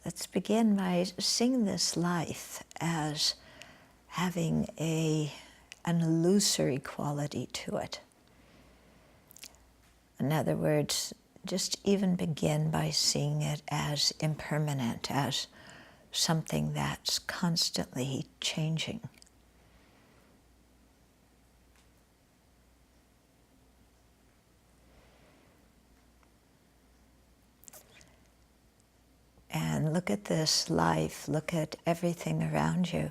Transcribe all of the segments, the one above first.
let's begin by seeing this life as having an illusory quality to it. In other words, just even begin by seeing it as impermanent, as something that's constantly changing. And look at this life, look at everything around you,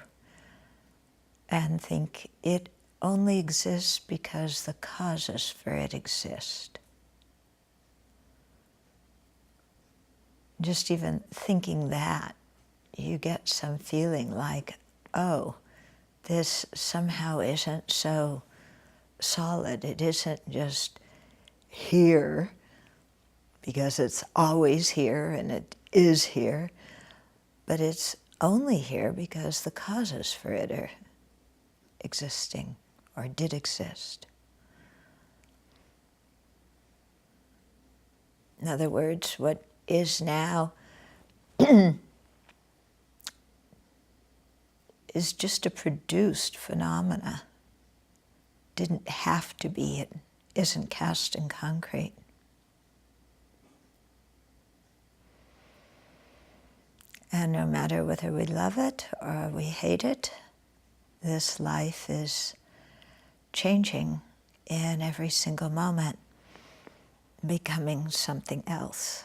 and think it only exists because the causes for it exist. Just even thinking that, you get some feeling like, oh, this somehow isn't so solid. It isn't just here because it's always here and it is here, but it's only here because the causes for it are existing or did exist. In other words, what is now is just a produced phenomena. Didn't have to be, it isn't cast in concrete. And no matter whether we love it or we hate it, this life is changing in every single moment, becoming something else.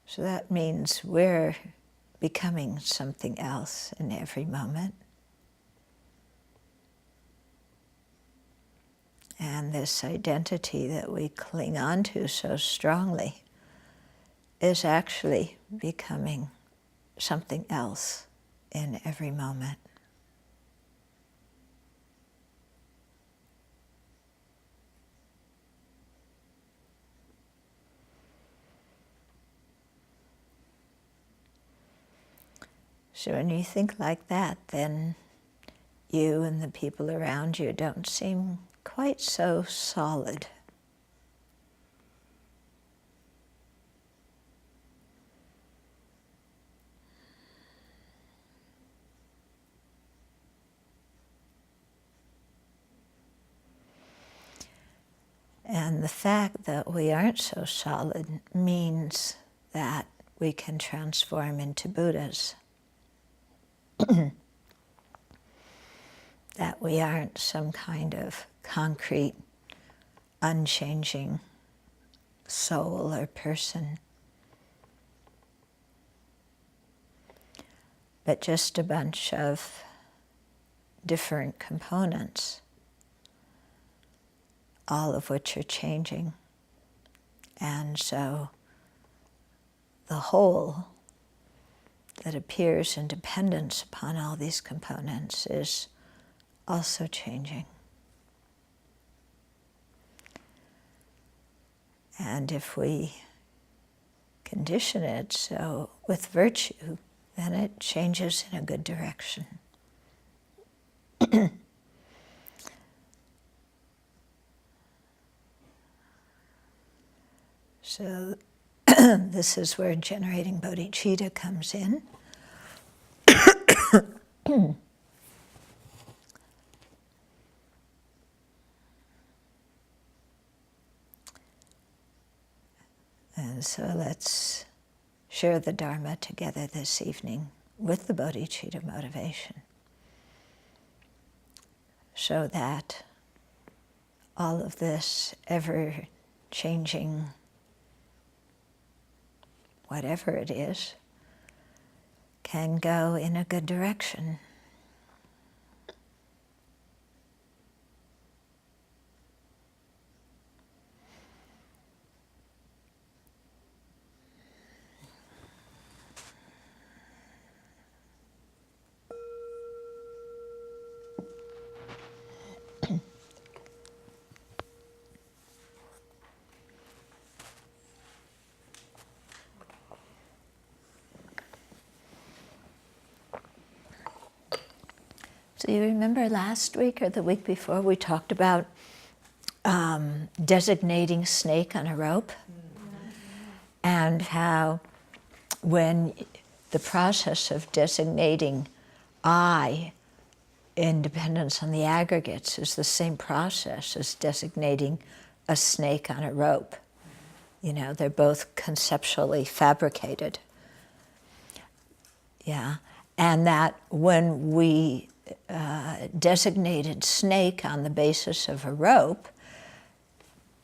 So that means we're becoming something else in every moment. And this identity that we cling on to so strongly is actually becoming something else in every moment. So when you think like that, then you and the people around you don't seem quite so solid. And the fact that we aren't so solid means that we can transform into Buddhas. That we aren't some kind of concrete, unchanging soul or person, but just a bunch of different components, all of which are changing. And so the whole that appears in dependence upon all these components is also changing. And if we condition it so with virtue, then it changes in a good direction. So this is where generating bodhicitta comes in. And so let's share the Dharma together this evening with the bodhicitta motivation, so that all of this ever-changing, whatever it is, can go in a good direction. So you remember last week or the week before we talked about designating snake on a rope, and how when the process of designating I, independence on the aggregates, is the same process as designating a snake on a rope. You know, they're both conceptually fabricated. Yeah, and that when we designated snake on the basis of a rope,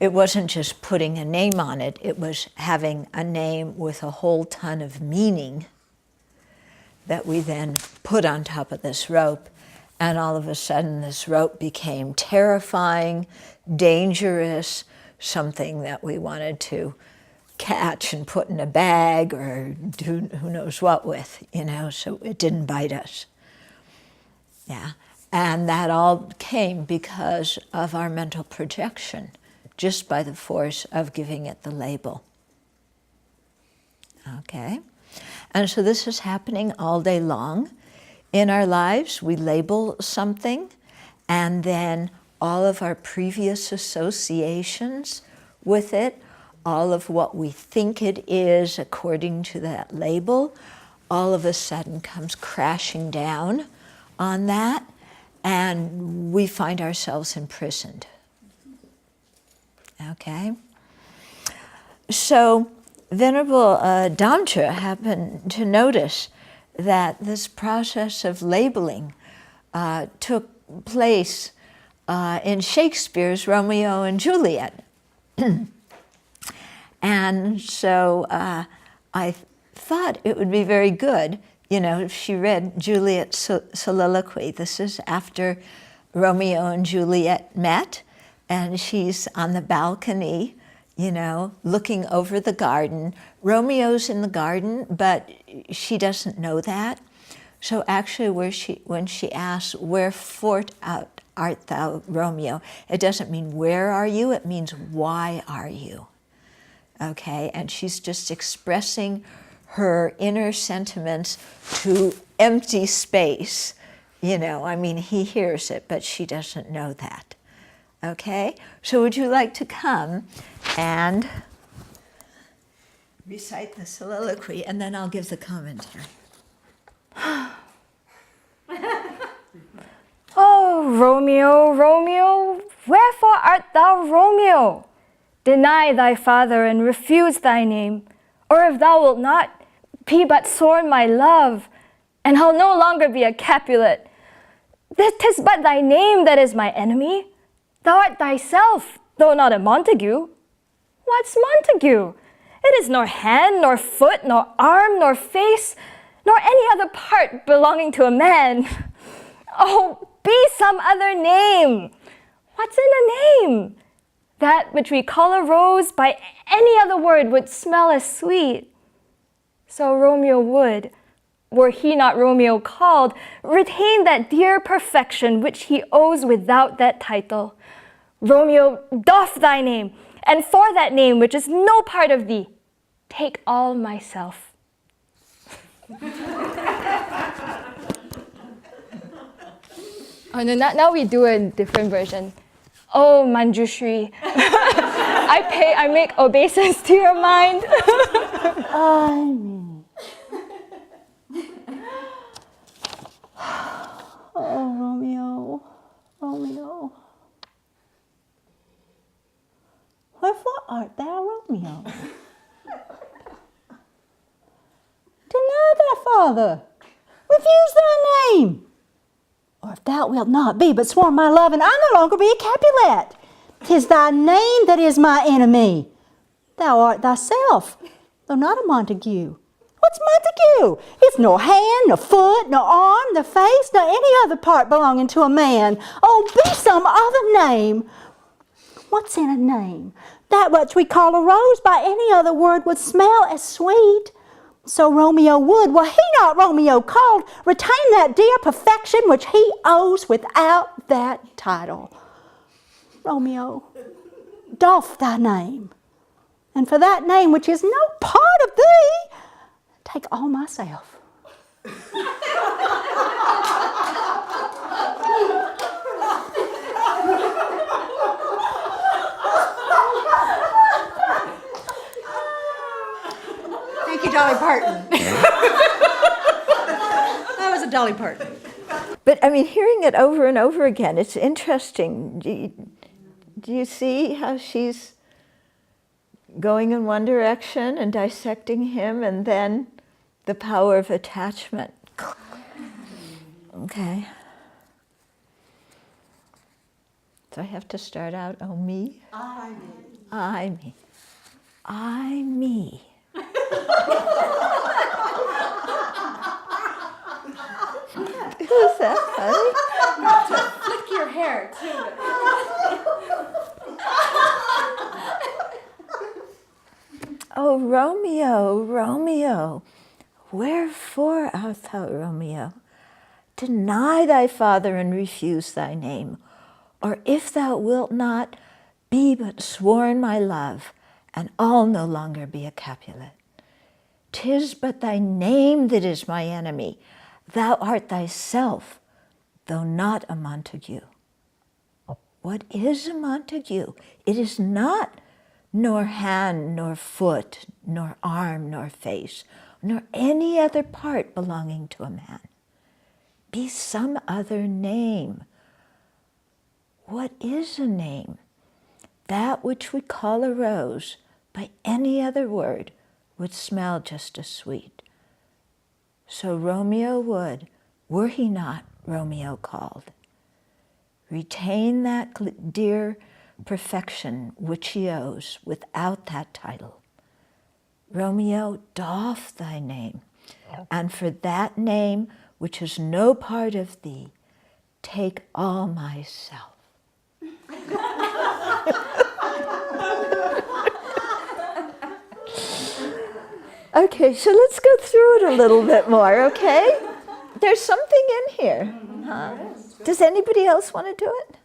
it wasn't just putting a name on it, it was having a name with a whole ton of meaning that we then put on top of this rope. And all of a sudden this rope became terrifying, dangerous, something that we wanted to catch and put in a bag or do who knows what with, you know, so it didn't bite us. Yeah, and that all came because of our mental projection, just by the force of giving it the label. Okay, and so this is happening all day long. In our lives, we label something, and then all of our previous associations with it, all of what we think it is according to that label, all of a sudden comes crashing down on that, and we find ourselves imprisoned. Okay? So Venerable Damcha happened to notice that this process of labeling took place in Shakespeare's Romeo and Juliet. And so I thought it would be very good, you know, if she read Juliet's soliloquy. This is after Romeo and Juliet met, and she's on the balcony, you know, looking over the garden. Romeo's in the garden, but she doesn't know that. So actually when she asks, "Wherefore art thou, Romeo?" it doesn't mean where are you, it means why are you? Okay, and she's just expressing her inner sentiments to empty space. You know, I mean, he hears it, but she doesn't know that. Okay, so would you like to come and recite the soliloquy, and then I'll give the commentary. Oh, Romeo, Romeo, wherefore art thou Romeo? Deny thy father and refuse thy name, or if thou wilt not, be but sworn my love, and I'll no longer be a Capulet. 'Tis but thy name that is my enemy. Thou art thyself, though not a Montague. What's Montague? It is nor hand, nor foot, nor arm, nor face, nor any other part belonging to a man. Oh, be some other name. What's in a name? That which we call a rose by any other word would smell as sweet. So Romeo would, were he not Romeo called, retain that dear perfection which he owes without that title. Romeo, doff thy name, and for that name which is no part of thee, take all myself. Oh, no, now we do a different version. Oh, Manjushri, I make obeisance to your mind. Oh, Romeo, Romeo. Wherefore art thou Romeo? Deny thy father, refuse thy name. Or if thou wilt not be but sworn my love, and I no longer be a Capulet. 'Tis thy name that is my enemy. Thou art thyself, though not a Montague. What's Montague? It's no hand, no foot, no arm, no face, nor any other part belonging to a man. Oh, be some other name. What's in a name? That which we call a rose by any other word would smell as sweet. So Romeo would, were he not Romeo called, retain that dear perfection which he owes without that title. Romeo, doff thy name, and for that name which is no part of thee, take all myself. Parton. That was a Dolly Parton. But I mean, hearing it over and over again, it's interesting. Do you see how she's going in one direction and dissecting him, and then the power of attachment? Okay. So I have to start out, oh me? I me. I me. I me. Is that funny? Flick your hair, too. Oh, Romeo, Romeo, wherefore art thou, Romeo? Deny thy father and refuse thy name. Or if thou wilt not, be but sworn my love, and I'll no longer be a Capulet. 'Tis but thy name that is my enemy. Thou art thyself, though not a Montague. What is a Montague? It is not nor hand, nor foot, nor arm, nor face, nor any other part belonging to a man. Be some other name. What is a name? That which we call a rose, by any other word, would smell just as sweet. So Romeo would, were he not Romeo called, retain that dear perfection which he owes without that title. Romeo, doff thy name, and for that name which is no part of thee, take all myself. Okay, so let's go through it a little bit more, okay? There's something in here. Huh? Does anybody else want to do it?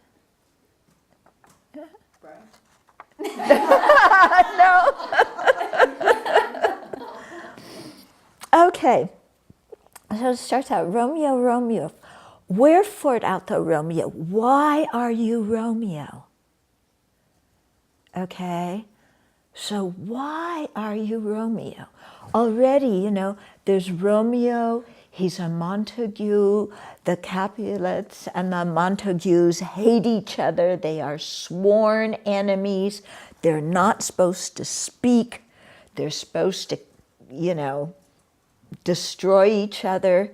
No. Okay. So it starts out, Romeo, Romeo. Wherefore art thou, Romeo? Why are you Romeo? Okay. So why are you Romeo? Already, you know, there's Romeo, he's a Montague, the Capulets and the Montagues hate each other. They are sworn enemies. They're not supposed to speak. They're supposed to, you know, destroy each other.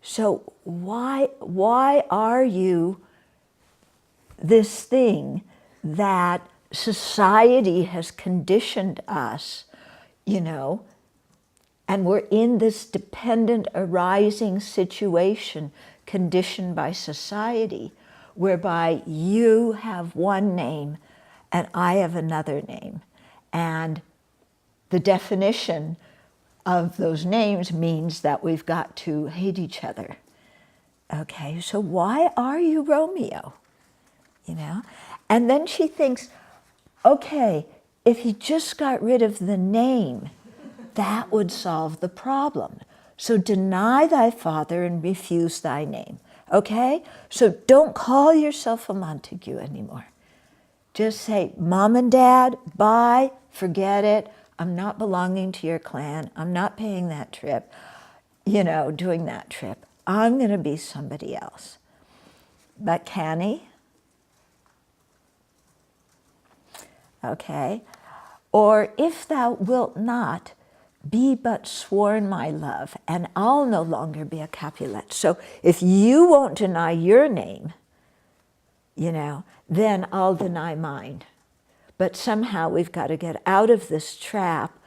So why are you this thing that society has conditioned us, you know, and we're in this dependent arising situation conditioned by society, whereby you have one name and I have another name. And the definition of those names means that we've got to hate each other. Okay, so why are you Romeo? You know? And then she thinks, okay, if he just got rid of the name, that would solve the problem. So deny thy father and refuse thy name. Okay? So don't call yourself a Montague anymore. Just say, Mom and Dad, bye, forget it. I'm not belonging to your clan. I'm not paying that trip, you know, doing that trip. I'm going to be somebody else. But can he? Okay. Or if thou wilt not, be but sworn my love, and I'll no longer be a Capulet. So if you won't deny your name, you know, then I'll deny mine. But somehow we've got to get out of this trap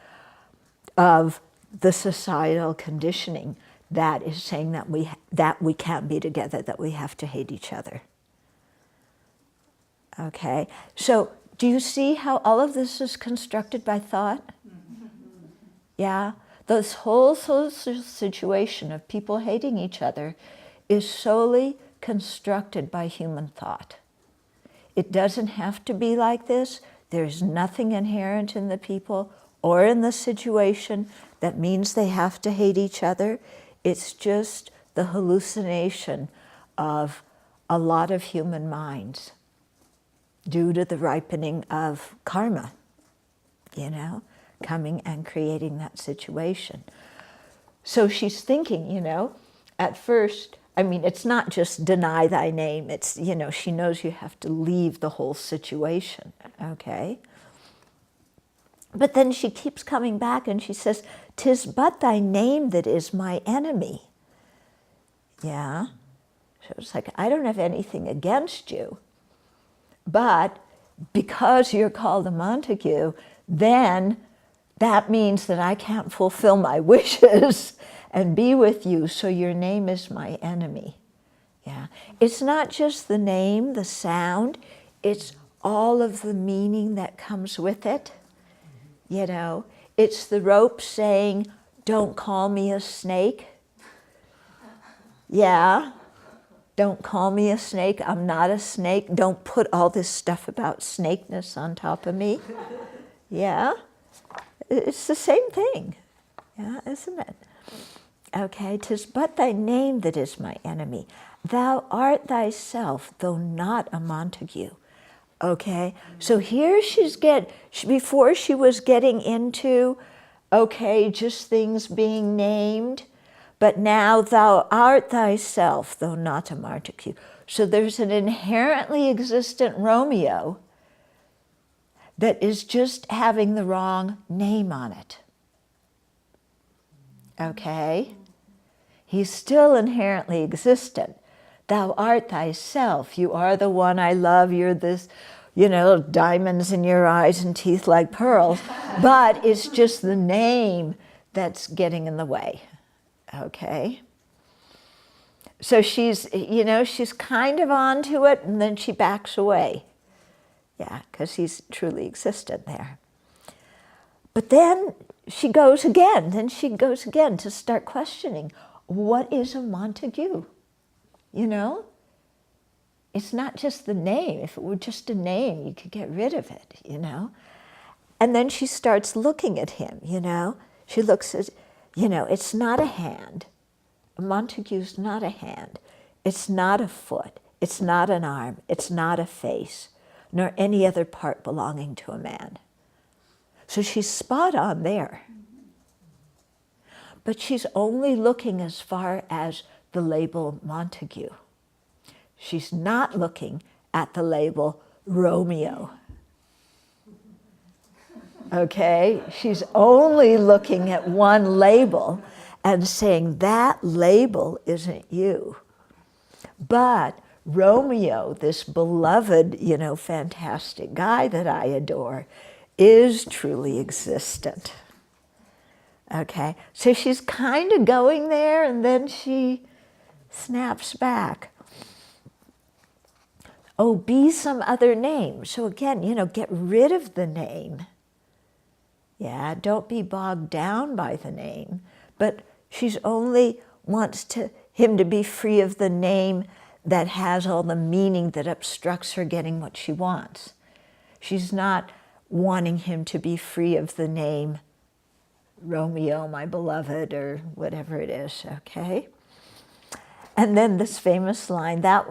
of the societal conditioning that is saying that we can't be together, that we have to hate each other. Okay, so do you see how all of this is constructed by thought? Yeah, this whole social situation of people hating each other is solely constructed by human thought. It doesn't have to be like this. There's nothing inherent in the people or in the situation that means they have to hate each other. It's just the hallucination of a lot of human minds due to the ripening of karma, you know? coming and creating that situation. So she's thinking, you know, at first, I mean, it's not just deny thy name. It's, you know, she knows you have to leave the whole situation, okay? But then she keeps coming back and she says, 'tis but thy name that is my enemy. Yeah? So it's like, I don't have anything against you, but because you're called a Montague, then that means that I can't fulfill my wishes and be with you, so your name is my enemy. Yeah. It's not just the name, the sound, it's all of the meaning that comes with it. You know, it's the rope saying, don't call me a snake. Yeah. Don't call me a snake. I'm not a snake. Don't put all this stuff about snakeness on top of me. Yeah. It's the same thing. Yeah, isn't it? Okay, 'tis but thy name that is my enemy. Thou art thyself, though not a Montague. Okay, so here before she was getting into, okay, just things being named, but now thou art thyself, though not a Montague. So there's an inherently existent Romeo that is just having the wrong name on it. Okay? He's still inherently existent. Thou art thyself. You are the one I love. You're this, you know, diamonds in your eyes and teeth like pearls. But it's just the name that's getting in the way. Okay? So she's, you know, she's kind of onto it, and then she backs away. Yeah, because he's truly existent there. But then she goes again. To start questioning, what is a Montague? You know? It's not just the name. If it were just a name, you could get rid of it, you know? And then she starts looking at him, you know? She looks at, you know, it's not a hand. A Montague's not a hand. It's not a foot. It's not an arm. It's not a face, nor any other part belonging to a man. So she's spot on there. But she's only looking as far as the label Montague. She's not looking at the label Romeo. Okay? She's only looking at one label and saying that label isn't you. But Romeo, this beloved, you know, fantastic guy that I adore, is truly existent. Okay, so she's kind of going there, and then she snaps back. Oh, be some other name. So again, you know, get rid of the name. Yeah, don't be bogged down by the name. But she's only wants him to be free of the name that has all the meaning that obstructs her getting what she wants. She's not wanting him to be free of the name Romeo, my beloved, or whatever it is, okay? And then this famous line, that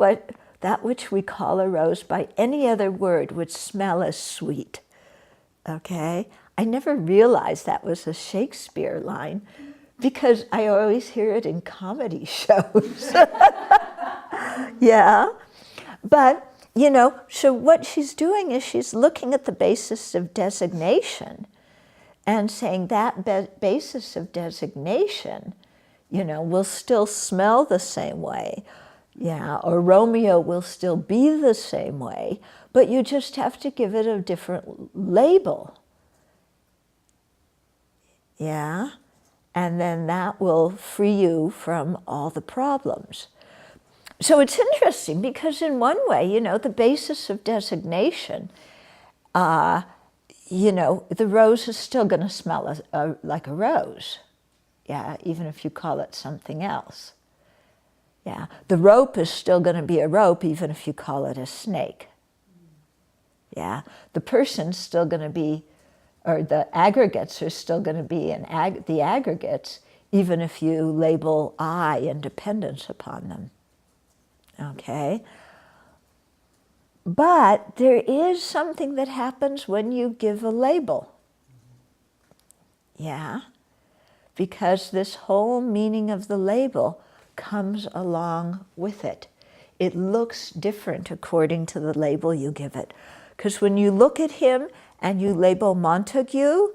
which we call a rose by any other word would smell as sweet, okay? I never realized that was a Shakespeare line because I always hear it in comedy shows. Yeah, but, you know, so what she's doing is she's looking at the basis of designation and saying that basis of designation, you know, will still smell the same way. Yeah, or Romeo will still be the same way, but you just have to give it a different label. Yeah, and then that will free you from all the problems. So it's interesting because in one way, you know, the basis of designation, you know, the rose is still going to smell like a rose, yeah, even if you call it something else. Yeah, the rope is still going to be a rope even if you call it a snake. Yeah, the person's still going to be, or the aggregates are still going to be the aggregates even if you label I and dependence upon them. Okay? But there is something that happens when you give a label. Yeah? Because this whole meaning of the label comes along with it. It looks different according to the label you give it. Because when you look at him and you label Montague,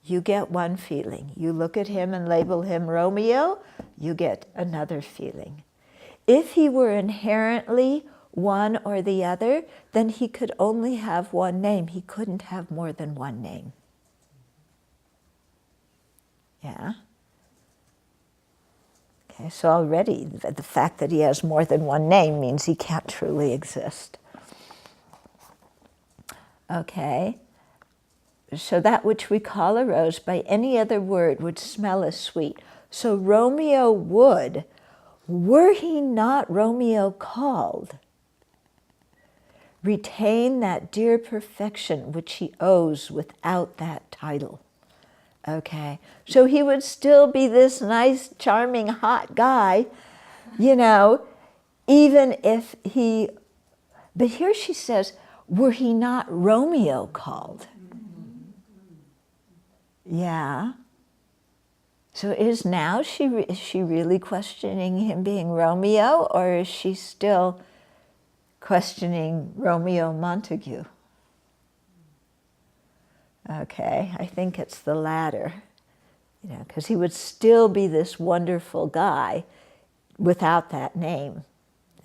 you get one feeling. You look at him and label him Romeo, you get another feeling. If he were inherently one or the other, then he could only have one name. He couldn't have more than one name. Yeah? Okay, so already the fact that he has more than one name means he can't truly exist. Okay, so that which we call a rose by any other word would smell as sweet. So Romeo would, were he not Romeo called, retain that dear perfection which he owes without that title. Okay, so he would still be this nice, charming, hot guy, you know, even if he, but here she says, were he not Romeo called? Yeah. So is she really questioning him being Romeo, or is she still questioning Romeo Montague? Okay, I think it's the latter, you know, because he would still be this wonderful guy without that name.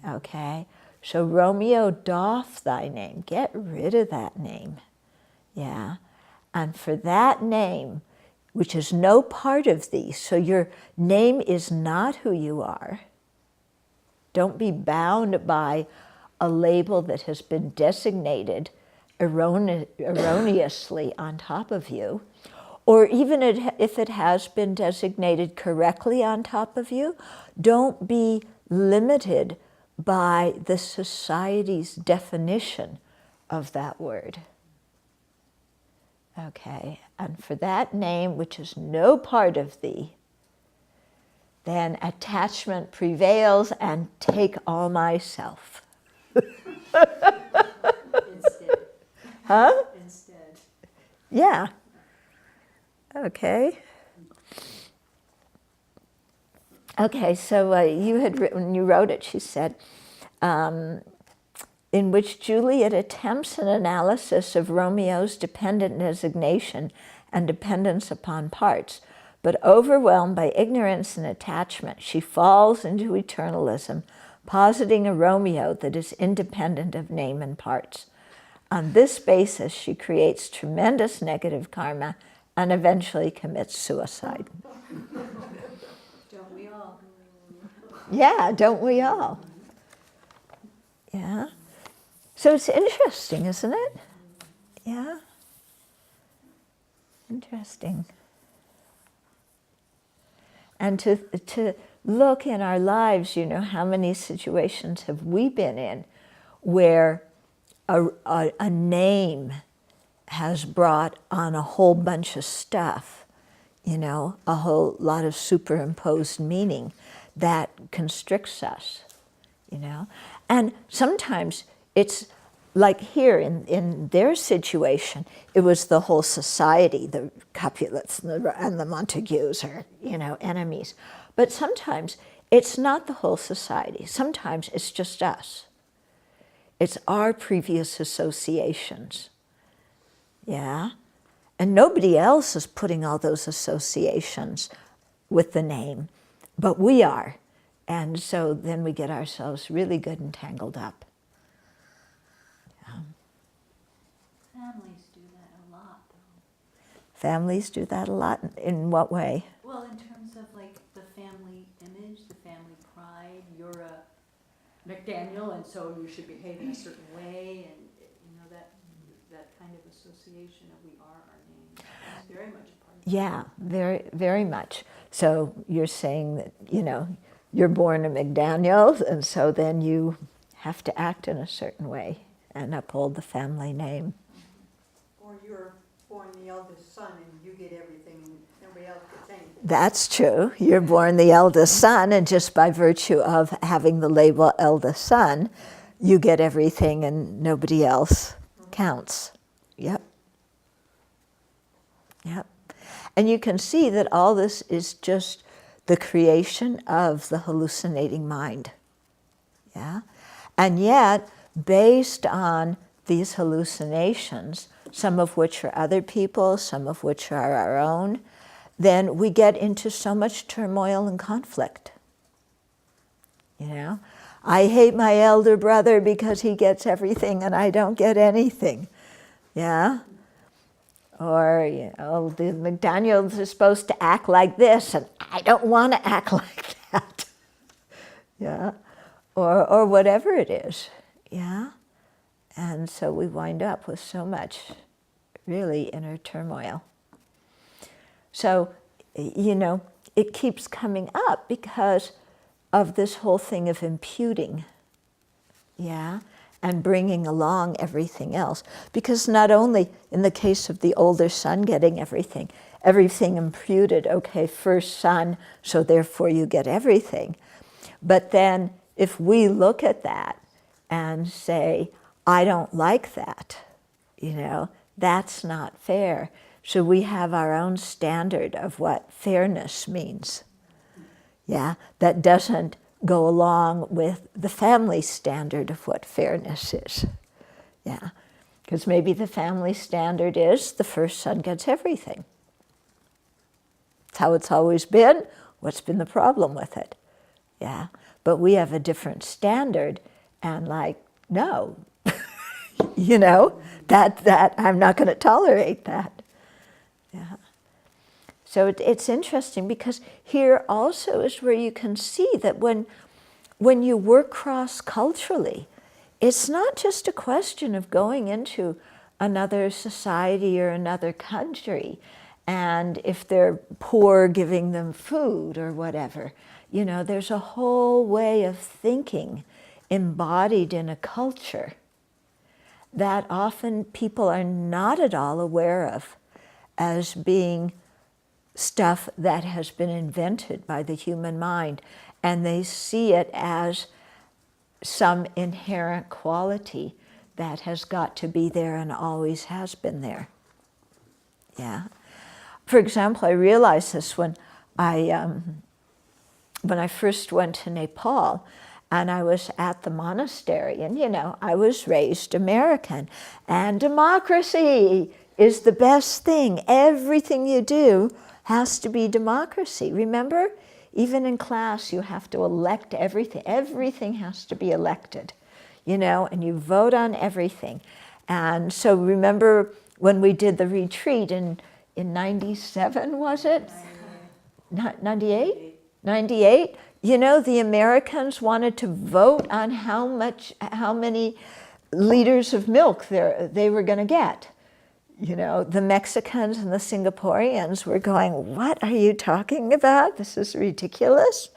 Okay, so Romeo, doff thy name, get rid of that name. Yeah, and for that name, which is no part of thee, so your name is not who you are. Don't be bound by a label that has been designated erroneously on top of you, or even if it has been designated correctly on top of you, don't be limited by the society's definition of that word. Okay, and for that name which is no part of thee, then attachment prevails and take all myself. Instead. Huh? Instead. Yeah. Okay. Okay, so you had written, when you wrote it, she said, in which Juliet attempts an analysis of Romeo's dependent designation and dependence upon parts, but overwhelmed by ignorance and attachment, she falls into eternalism, positing a Romeo that is independent of name and parts. On this basis, she creates tremendous negative karma and eventually commits suicide. Don't we all? Yeah, don't we all? Yeah. So it's interesting, isn't it? Yeah. Interesting. And to look in our lives, you know, how many situations have we been in where a name has brought on a whole bunch of stuff, you know, a whole lot of superimposed meaning that constricts us, you know. And sometimes it's like here in their situation, it was the whole society, the Capulets and the Montagues are, you know, enemies. But sometimes it's not the whole society. Sometimes it's just us. It's our previous associations. Yeah? And nobody else is putting all those associations with the name, but we are. And so then we get ourselves really good and tangled up. Families do that a lot, though. Families do that a lot. In what way? Well, in terms of like the family image, the family pride, you're a McDaniel, and so you should behave in a certain way, and you know that kind of association of we are our name is very much a part of it. Yeah, very, very much. So you're saying that, you know, you're born a McDaniel, and so then you have to act in a certain way and uphold the family name. Or you're born the eldest son and you get everything and nobody else gets anything. That's true. You're born the eldest son, and just by virtue of having the label eldest son, you get everything and nobody else counts. Yep. Yep. And you can see that all this is just the creation of the hallucinating mind. Yeah? And yet, based on these hallucinations, some of which are other people, some of which are our own, then we get into so much turmoil and conflict. You know? I hate my elder brother because he gets everything and I don't get anything. Yeah? Or, you know, the McDaniels is supposed to act like this and I don't want to act like that. Yeah? Or whatever it is. Yeah? And so we wind up with so much really inner turmoil. So, you know, it keeps coming up because of this whole thing of imputing, yeah, and bringing along everything else. Because not only in the case of the older son getting everything imputed, okay, first son, so therefore you get everything. But then if we look at that and say, I don't like that, you know, that's not fair. So we have our own standard of what fairness means. Yeah, that doesn't go along with the family standard of what fairness is. Yeah, because maybe the family standard is the first son gets everything. It's how it's always been. What's been the problem with it? Yeah, but we have a different standard and like, no, you know, that I'm not going to tolerate that. Yeah. So it's interesting because here also is where you can see that when you work cross-culturally, it's not just a question of going into another society or another country and if they're poor, giving them food or whatever. You know, there's a whole way of thinking embodied in a culture that often people are not at all aware of as being stuff that has been invented by the human mind, and they see it as some inherent quality that has got to be there and always has been there. Yeah. For example, I realized this when I first went to Nepal, and I was at the monastery, and you know, I was raised American, and democracy is the best thing. Everything you do has to be democracy. Remember, even in class, you have to elect everything. Everything has to be elected, you know, and you vote on everything. And so remember when we did the retreat in 97, was it? 98? 98? You know, the Americans wanted to vote on how many liters of milk they were going to get. You know, the Mexicans and the Singaporeans were going, what are you talking about? This is ridiculous.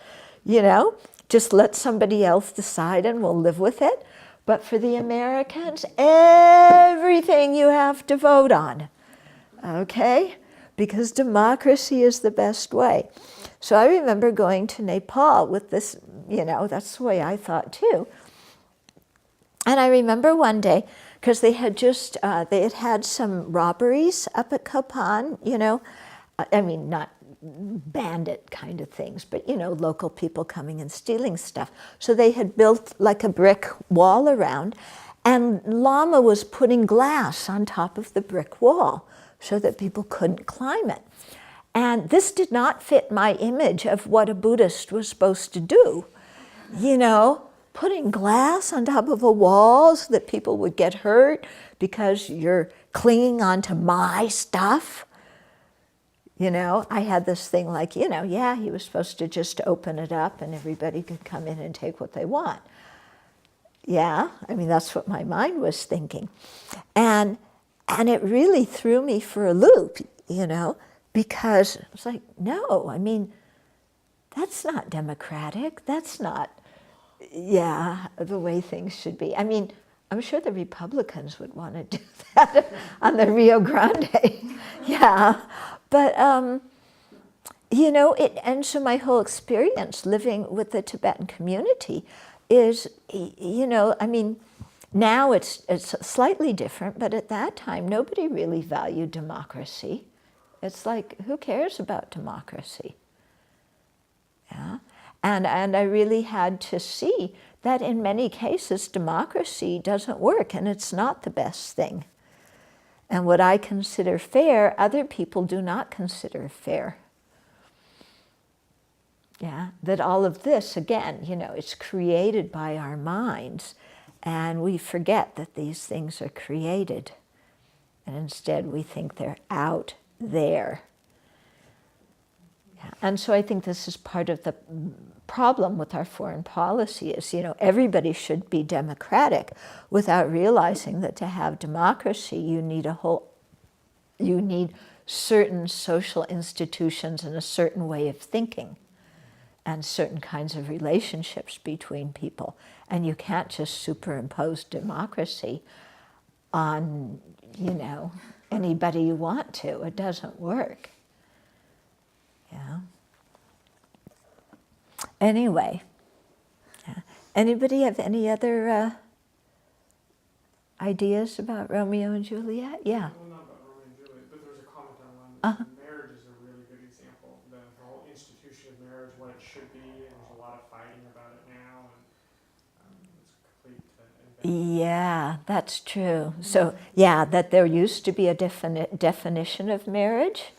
You know, just let somebody else decide and we'll live with it. But for the Americans, everything you have to vote on, okay? Because democracy is the best way. So I remember going to Nepal with this, you know, that's the way I thought too. And I remember one day, because they had just, they had had some robberies up at Kopan, you know, I mean, not bandit kind of things, but, you know, local people coming and stealing stuff. So they had built like a brick wall around, and Lama was putting glass on top of the brick wall so that people couldn't climb it. And this did not fit my image of what a Buddhist was supposed to do, you know, putting glass on top of a wall so that people would get hurt because you're clinging onto my stuff. You know, I had this thing like, you know, yeah, he was supposed to just open it up and everybody could come in and take what they want. Yeah, I mean, that's what my mind was thinking. And it really threw me for a loop, you know, because I was like, no, I mean, that's not democratic. That's not, yeah, the way things should be. I mean, I'm sure the Republicans would want to do that on the Rio Grande. Yeah, but, you know, and so my whole experience living with the Tibetan community is, you know, I mean, now it's slightly different, but at that time, nobody really valued democracy. It's like, who cares about democracy? Yeah? And I really had to see that in many cases democracy doesn't work and it's not the best thing. And what I consider fair, other people do not consider fair. Yeah, that all of this, again, you know, it's created by our minds, and we forget that these things are created. And instead we think they're out there. Yeah. And so I think this is part of the problem with our foreign policy is, you know, everybody should be democratic without realizing that to have democracy you need certain social institutions and a certain way of thinking and certain kinds of relationships between people. And you can't just superimpose democracy on, you know, anybody you want to. It doesn't work. Yeah. Anyway, yeah. Anybody have any other ideas about Romeo and Juliet? Yeah. Well, not about Romeo and Juliet, but there's a comment on one. Marriage is a really good example. The whole institution of marriage, what it should be, and there's a lot of fighting about it now, and it's complete. Yeah, that's true. So, yeah, that there used to be a definition of marriage,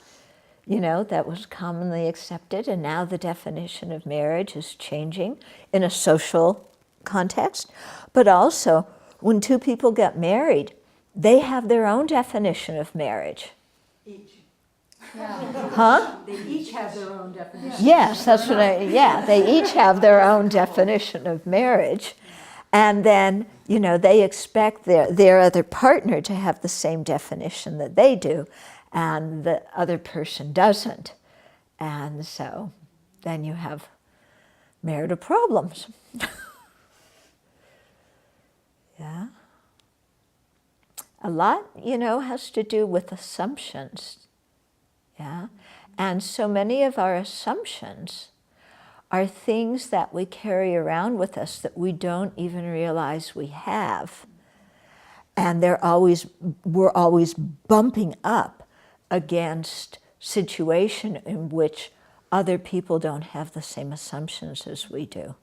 you know, that was commonly accepted, and now the definition of marriage is changing in a social context. But also, when two people get married, they have their own definition of marriage. Each. Huh? They each have their own definition. Yes, that's what they each have their own definition of marriage. And then, you know, they expect their other partner to have the same definition that they do, and the other person doesn't. And so then you have marital problems. Yeah. A lot, you know, has to do with assumptions. Yeah. And so many of our assumptions are things that we carry around with us that we don't even realize we have. And we're always bumping up against situation in which other people don't have the same assumptions as we do.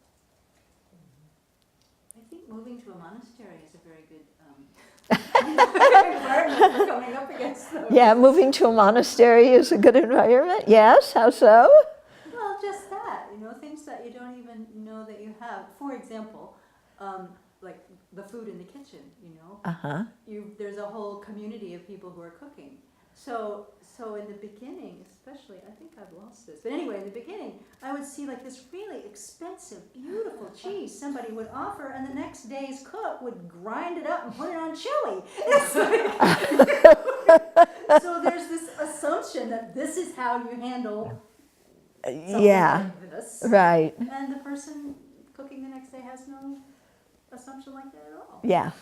I think moving to a monastery is a very good environment for coming up against those. Yeah, moving to a monastery is a good environment. Yes, how so? Well, just that, you know, things that you don't even know that you have. For example, like the food in the kitchen, you know. Uh-huh. There's a whole community of people who are cooking. So in the beginning, especially, I think I've lost this, but anyway, in the beginning, I would see like this really expensive, beautiful cheese somebody would offer, and the next day's cook would grind it up and put it on chili. It's like, so there's this assumption that this is how you handle something like this. Right. And the person cooking the next day has no assumption like that at all. Yeah.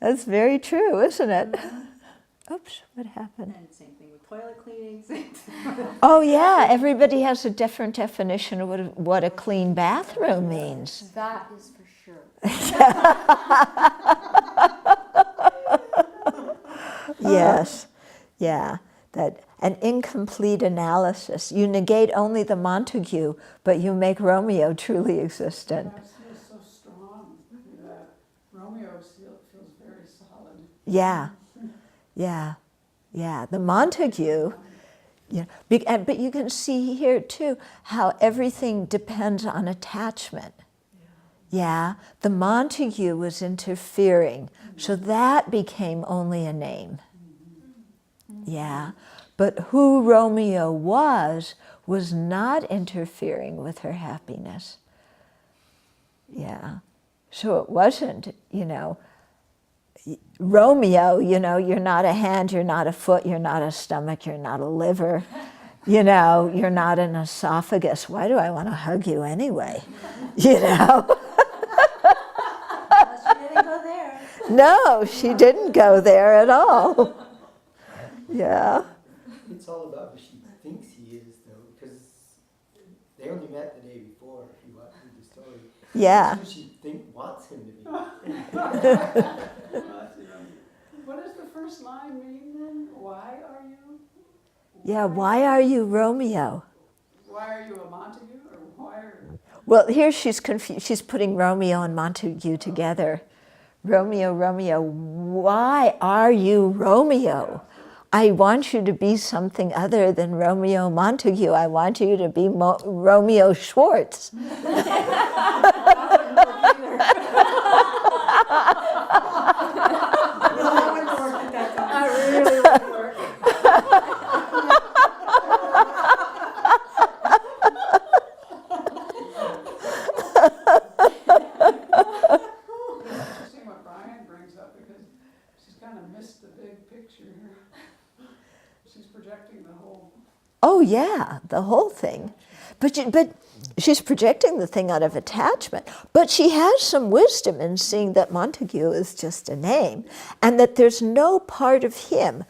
That's very true, isn't it? Oops, what happened? And same thing with toilet cleaning. Oh yeah, everybody has a different definition of what a clean bathroom means. That is for sure. Yes, yeah, that an incomplete analysis. You negate only the Montague, but you make Romeo truly existent. That feels so strong that Romeo feels very solid. Yeah. The Montague, you know, but you can see here too how everything depends on attachment. Yeah, the Montague was interfering, so that became only a name. Yeah, but who Romeo was not interfering with her happiness. Yeah, so it wasn't, you know, Romeo, you know, you're not a hand, you're not a foot, you're not a stomach, you're not a liver, you know, you're not an esophagus. Why do I want to hug you anyway? You know? She didn't go there. No, she didn't go there at all. Yeah. It's all about what she thinks he is, though, because they only met the day before, if you watch the story. Yeah. That's who she wants him to be. Yeah, why are you Romeo? Why are you a Montague, or why are... Well, here she's confused. She's putting Romeo and Montague together. Romeo, Romeo, why are you Romeo? I want you to be something other than Romeo Montague. I want you to be Romeo Schwartz. I really would work. Interesting what Brian brings up, because she's kind of missed the big picture here. She's projecting the whole... Oh yeah, the whole thing. But she's projecting the thing out of attachment. But she has some wisdom in seeing that Montague is just a name, and that there's no part of him,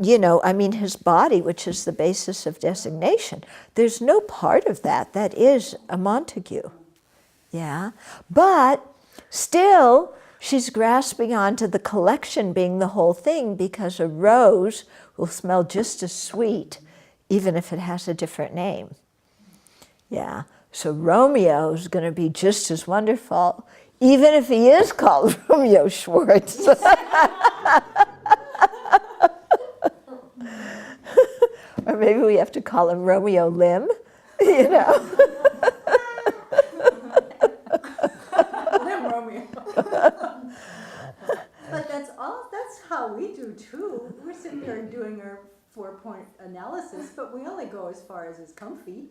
you know, I mean his body, which is the basis of designation, there's no part of that that is a Montague. Yeah, but still she's grasping onto the collection being the whole thing, because a rose will smell just as sweet even if it has a different name. Yeah, so Romeo's going to be just as wonderful, even if he is called Romeo Schwartz. Or maybe we have to call him Romeo Lim, you know. Romeo. But that's how we do too. We're sitting there doing our 4-point analysis, but we only go as far as is comfy,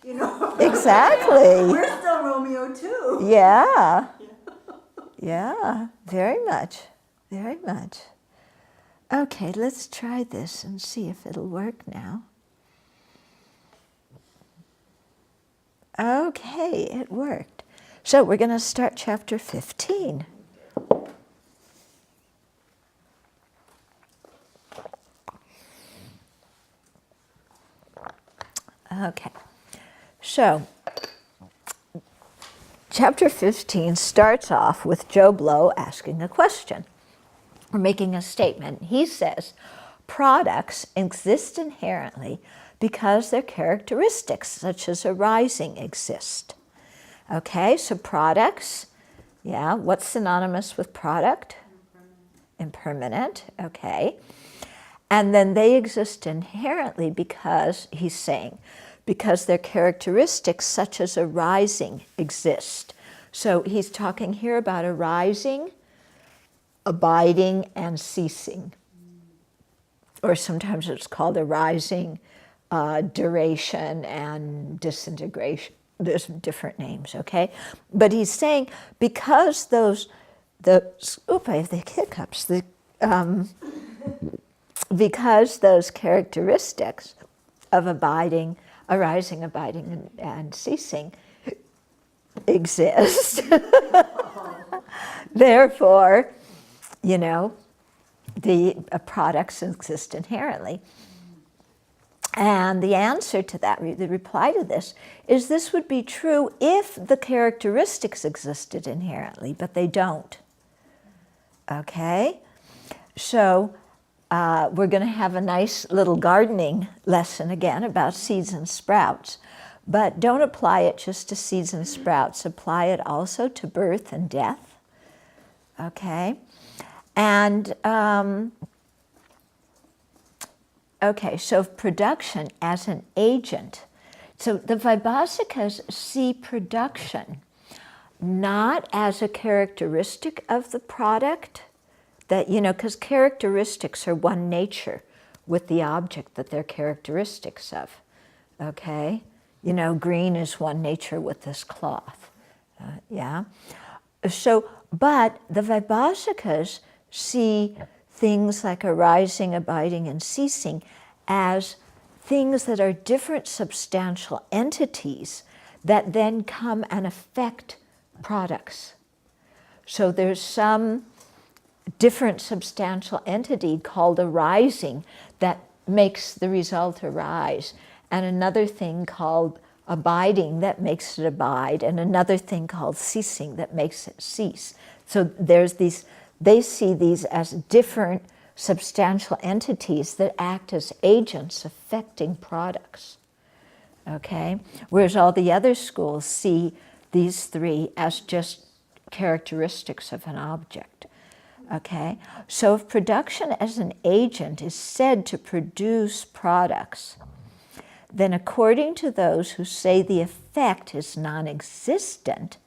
you know. Exactly. We're still Romeo too. Yeah. Yeah, very much, very much. Okay, let's try this and see if it'll work now. Okay, it worked. So we're going to start chapter 15. Okay, so chapter 15 starts off with Joe Blow asking a question, or making a statement. He says, products exist inherently because their characteristics, such as arising, exist. Okay, so products, yeah, what's synonymous with product? Impermanent, okay. And then they exist inherently because, he's saying, because their characteristics such as arising exist. So he's talking here about arising, abiding, and ceasing. Or sometimes it's called arising, duration, and disintegration. There's different names, okay? But he's saying because I have the hiccups. Because those characteristics of abiding, arising, abiding, and ceasing exist. Therefore, you know, the products exist inherently. And the answer to that, the reply to this, is this would be true if the characteristics existed inherently, but they don't. Okay? So we're going to have a nice little gardening lesson again about seeds and sprouts. But don't apply it just to seeds and sprouts. Apply it also to birth and death. Okay? And okay, so production as an agent. So the Vaibhasikas see production not as a characteristic of the product, that, you know, because characteristics are one nature with the object that they're characteristics of. Okay? You know, green is one nature with this cloth. Yeah? So, but the Vaibhasikas see things like arising, abiding, and ceasing as things that are different substantial entities that then come and affect products. So there's some different substantial entity called arising that makes the result arise, and another thing called abiding that makes it abide, and another thing called ceasing that makes it cease. So there's these, they see these as different substantial entities that act as agents affecting products. Okay? Whereas all the other schools see these three as just characteristics of an object. Okay? So if production as an agent is said to produce products, then according to those who say the effect is non-existent,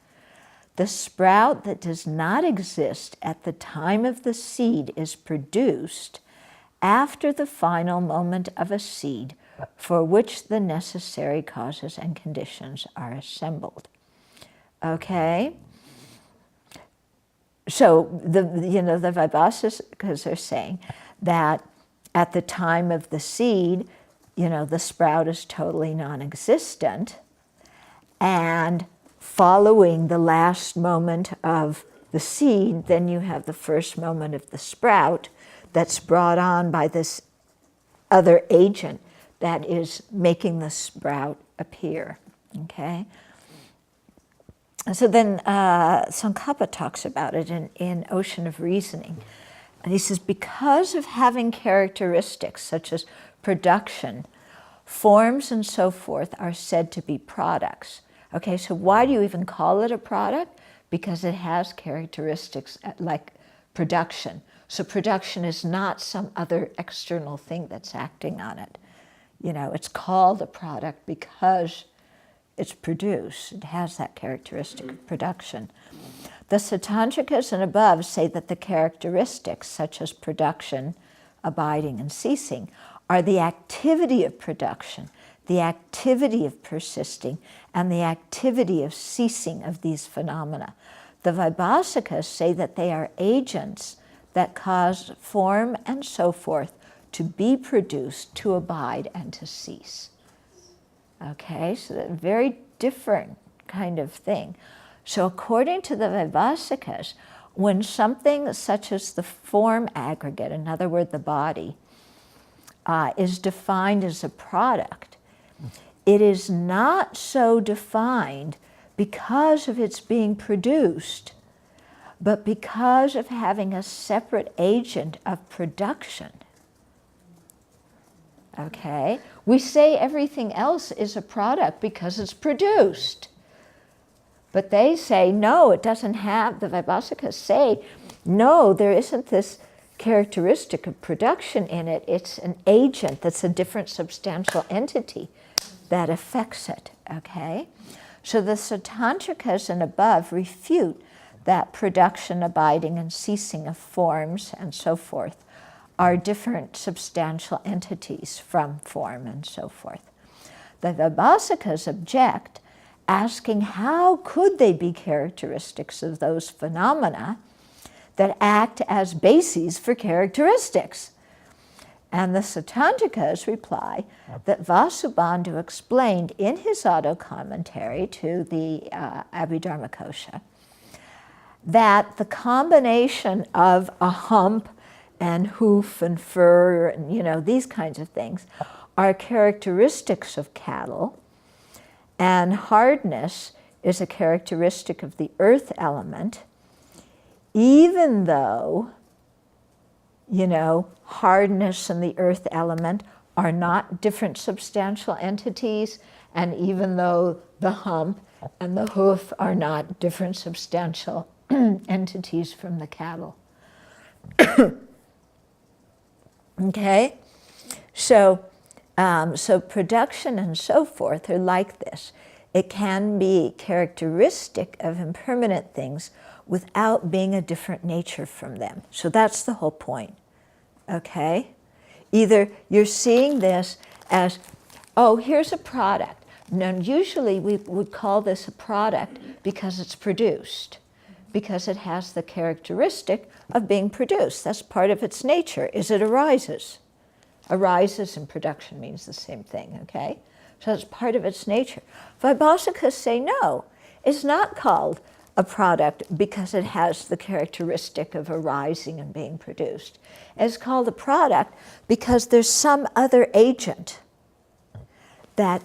the sprout that does not exist at the time of the seed is produced after the final moment of a seed for which the necessary causes and conditions are assembled. Okay? So the Vaibhasikas are saying that at the time of the seed, the sprout is totally non-existent, and following the last moment of the seed, then you have the first moment of the sprout that's brought on by this other agent that is making the sprout appear. Okay? So then Tsongkhapa talks about it in Ocean of Reasoning. And he says, because of having characteristics such as production, forms and so forth are said to be products. Okay, so why do you even call it a product? Because it has characteristics like production. So production is not some other external thing that's acting on it. It's called a product because it's produced. It has that characteristic of production. The Satantrikas and above say that the characteristics, such as production, abiding, and ceasing, are the activity of production, the activity of persisting, and the activity of ceasing of these phenomena. The Vaibhasikas say that they are agents that cause form and so forth to be produced, to abide, and to cease. Okay, so that's a very different kind of thing. So according to the Vaibhasikas, when something such as the form aggregate, in other words, the body, is defined as a product, it is not so defined because of its being produced, but because of having a separate agent of production. Okay? We say everything else is a product because it's produced. But they say, no, it doesn't have, the Vaibhasikas say, no, there isn't this characteristic of production in it. It's an agent that's a different substantial entity that affects it, okay? So the Satantrikas and above refute that production, abiding, and ceasing of forms and so forth are different substantial entities from form and so forth. The Vaibhasikas object, asking how could they be characteristics of those phenomena that act as bases for characteristics? And the Satantrikas reply that Vasubandhu explained in his auto-commentary to the Abhidharmakosha that the combination of a hump and hoof and fur and these kinds of things are characteristics of cattle, and hardness is a characteristic of the earth element, even though hardness and the earth element are not different substantial entities, and even though the hump and the hoof are not different substantial entities from the cattle. Okay? So production and so forth are like this. It can be characteristic of impermanent things without being a different nature from them. So that's the whole point. Okay? Either you're seeing this as, oh, here's a product. Now, usually we would call this a product because it's produced, because it has the characteristic of being produced. That's part of its nature, is it arises. Arises and production means the same thing, okay? So that's part of its nature. Vaibhasikas say no, it's not called a product because it has the characteristic of arising and being produced. It's called a product because there's some other agent that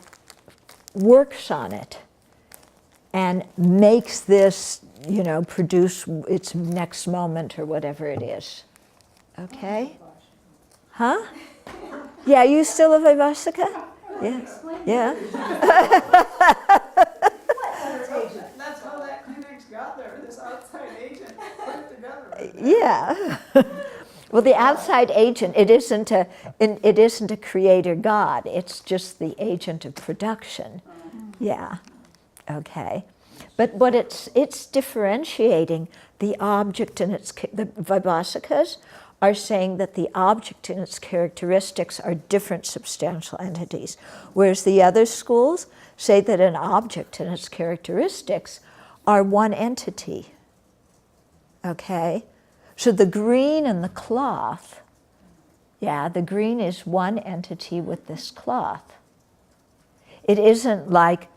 works on it and makes this, produce its next moment or whatever it is. Okay? Huh? Yeah, you still a Vaibhasika? Yeah. Yeah. That's how that clinic's got there, this outside agent put it together. Yeah. Well, the outside agent, it isn't a creator God. It's just the agent of production. Yeah. Okay. But what it's differentiating the object and the Vaibhasikas are saying that the object and its characteristics are different substantial entities, whereas the other schools say that an object and its characteristics are one entity. Okay? So the green and the cloth, the green is one entity with this cloth. It isn't like,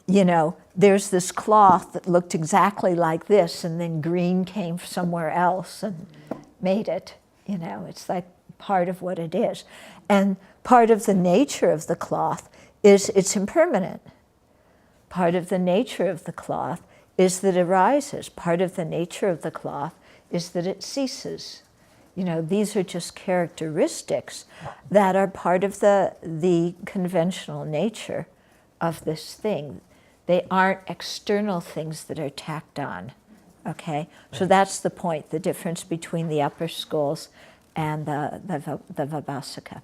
there's this cloth that looked exactly like this and then green came somewhere else and made it. It's like part of what it is. And part of the nature of the cloth is it's impermanent. Part of the nature of the cloth is that it arises. Part of the nature of the cloth is that it ceases. These are just characteristics that are part of the conventional nature of this thing. They aren't external things that are tacked on. Okay? So that's the point, the difference between the upper schools and the Vaibhasika.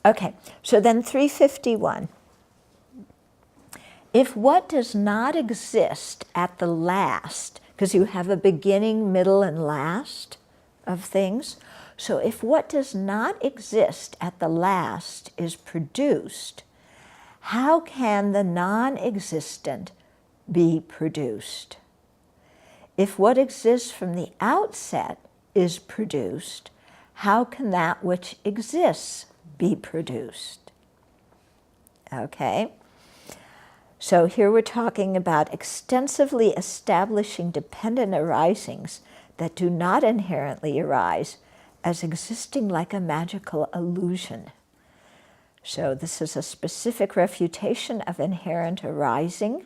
Okay, so then 351. If what does not exist at the last, because you have a beginning, middle, and last of things, so if what does not exist at the last is produced, how can the non-existent be produced? If what exists from the outset is produced, how can that which exists be produced? Okay? So here we're talking about extensively establishing dependent arisings that do not inherently arise as existing like a magical illusion. So this is a specific refutation of inherent arising.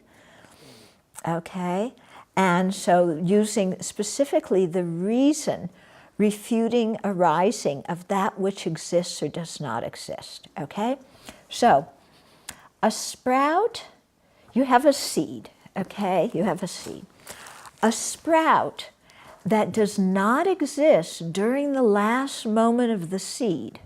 Okay? And so using specifically the reason refuting arising of that which exists or does not exist. Okay? So a sprout, you have a seed, okay? You have a seed. A sprout that does not exist during the last moment of the seed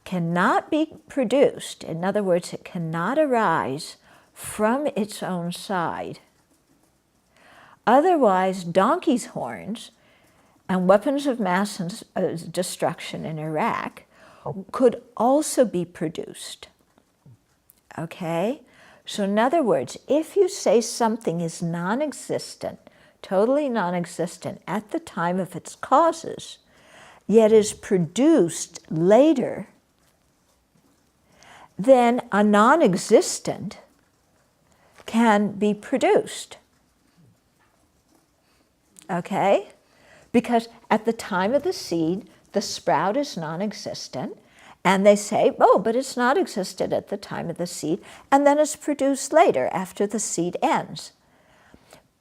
cannot be produced. In other words, it cannot arise from its own side. Otherwise, donkey's horns and weapons of mass destruction in Iraq could also be produced. Okay? So in other words, if you say something is non-existent, totally non-existent at the time of its causes, yet is produced later, then a non-existent can be produced. Okay? Because at the time of the seed, the sprout is non-existent, and they say, oh, but it's not existed at the time of the seed, and then it's produced later after the seed ends.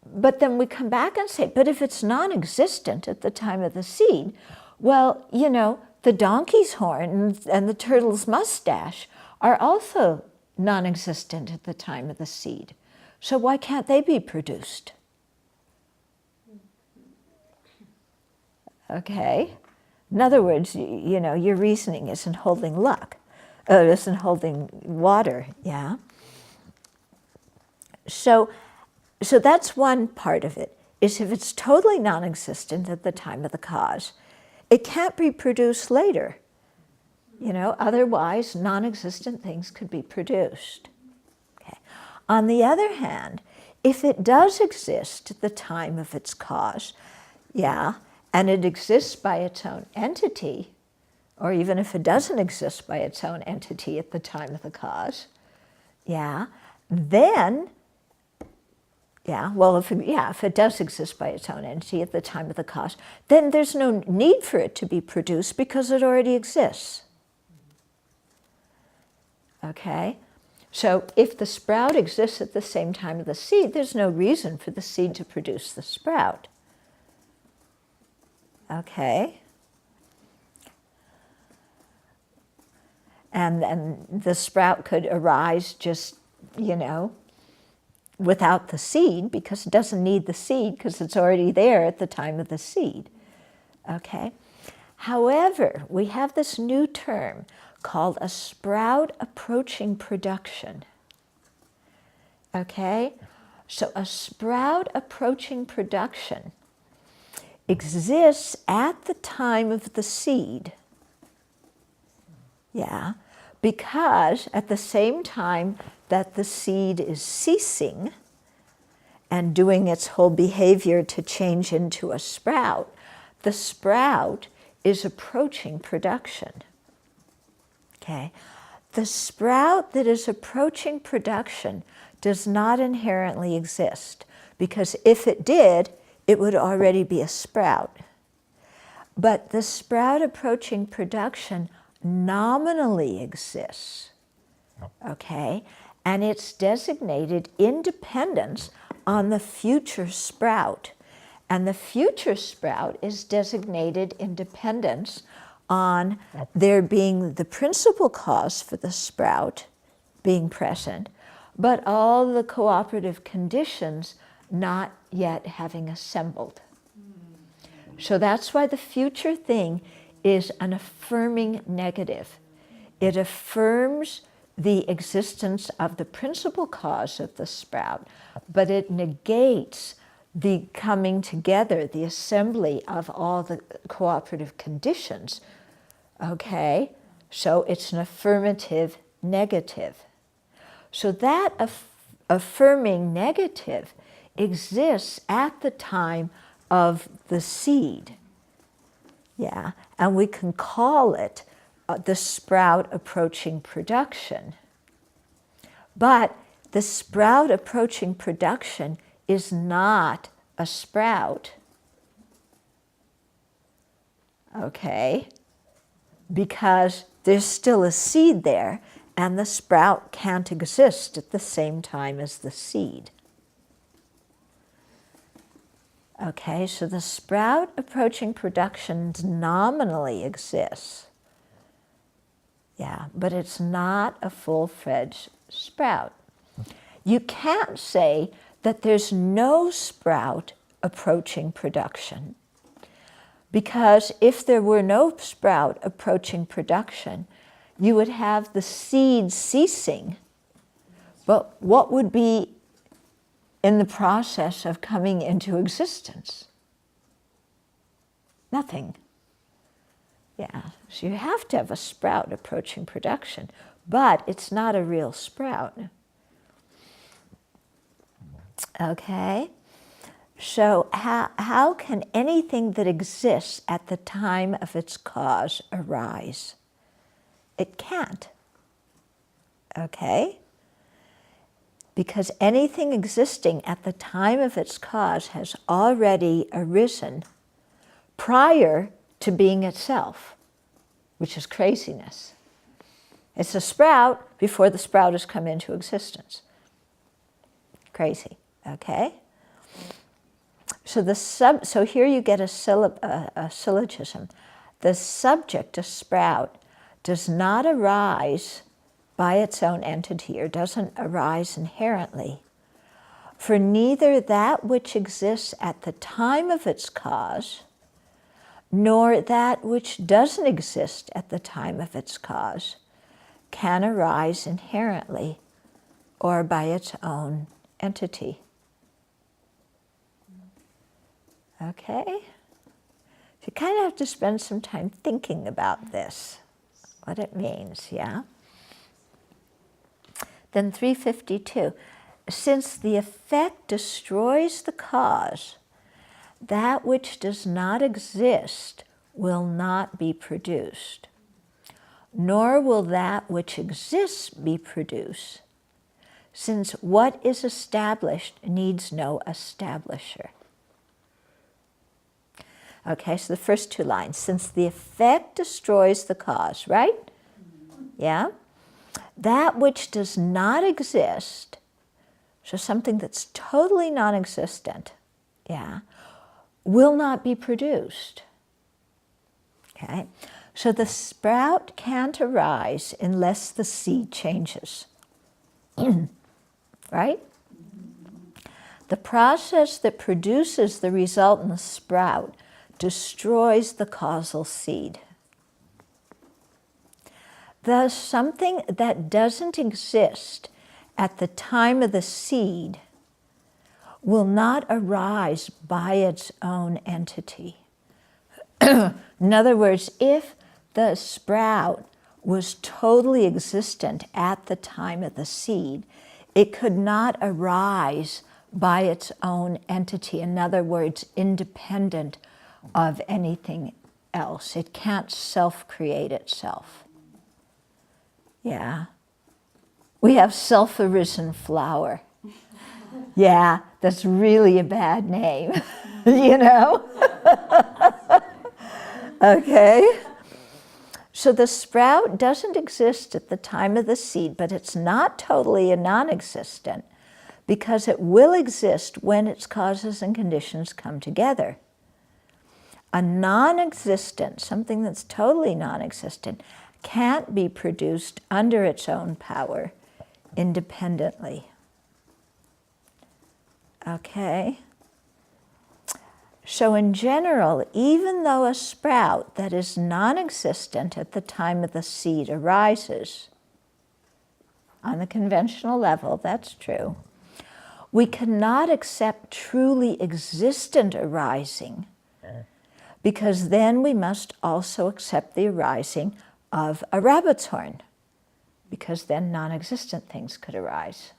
But then we come back and say, but if it's non-existent at the time of the seed, well, the donkey's horn and the turtle's mustache are also non-existent at the time of the seed. So why can't they be produced? Okay? In other words, your reasoning isn't holding isn't holding water, yeah? So that's one part of it, is if it's totally non-existent at the time of the cause, it can't be produced later. Otherwise, non-existent things could be produced. Okay. On the other hand, if it does exist at the time of its cause, and it exists by its own entity, or even if it doesn't exist by its own entity at the time of the cause, then, if it does exist by its own entity at the time of the cause, then there's no need for it to be produced because it already exists. Okay? So if the sprout exists at the same time of the seed, there's no reason for the seed to produce the sprout. Okay? and the sprout could arise just, you know, without the seed, because it doesn't need the seed because it's already there at the time of the seed. Okay? However, we have this new term called a sprout approaching production. Okay? So a sprout approaching production exists at the time of the seed. Yeah, because at the same time that the seed is ceasing and doing its whole behavior to change into a sprout, the sprout is approaching production. Okay? The sprout that is approaching production does not inherently exist, because if it did, it would already be a sprout. But the sprout approaching production nominally exists, okay? And it's designated independence on the future sprout. And the future sprout is designated independence on there being the principal cause for the sprout being present, but all the cooperative conditions not yet having assembled. So that's why the future thing is an affirming negative. It affirms the existence of the principal cause of the sprout, but it negates the coming together, the assembly of all the cooperative conditions. Okay? So it's an affirmative negative. So that affirming negative exists at the time of the seed. Yeah, and we can call it the sprout approaching production. But the sprout approaching production is not a sprout, okay, because there's still a seed there, and the sprout can't exist at the same time as the seed. Okay, so the sprout approaching production nominally exists. Yeah, but it's not a full-fledged sprout. You can't say that there's no sprout approaching production, because if there were no sprout approaching production, you would have the seed ceasing. But what would be in the process of coming into existence? Nothing. Yeah, so you have to have a sprout approaching production, but it's not a real sprout. Okay, so how can anything that exists at the time of its cause arise? It can't. Okay? Because anything existing at the time of its cause has already arisen prior to being itself, which is craziness. It's a sprout before the sprout has come into existence. Crazy, okay? So here you get a syllogism. The subject, a sprout, does not arise by its own entity, or doesn't arise inherently, for neither that which exists at the time of its cause, nor that which doesn't exist at the time of its cause, can arise inherently or by its own entity. Okay? You kind of have to spend some time thinking about this, what it means, yeah? Then 352, since the effect destroys the cause, that which does not exist will not be produced, nor will that which exists be produced, since what is established needs no establisher. Okay, so the first two lines, since the effect destroys the cause, right? Yeah? That which does not exist, so something that's totally non-existent, yeah, will not be produced. Okay? So the sprout can't arise unless the seed changes. Right? The process that produces the resultant sprout destroys the causal seed. Thus, something that doesn't exist at the time of the seed will not arise by its own entity. In other words, if the sprout was totally existent at the time of the seed, it could not arise by its own entity. In other words, independent of anything else. It can't self-create itself. Yeah. We have self-arisen flower. Yeah, that's really a bad name, you know? Okay. So the sprout doesn't exist at the time of the seed, but it's not totally non-existent because it will exist when its causes and conditions come together. A non-existent, something that's totally non-existent, can't be produced under its own power independently. Okay? So in general, even though a sprout that is non-existent at the time of the seed arises, on the conventional level, that's true, we cannot accept truly existent arising, because then we must also accept the arising of a rabbit's horn, because then non-existent things could arise.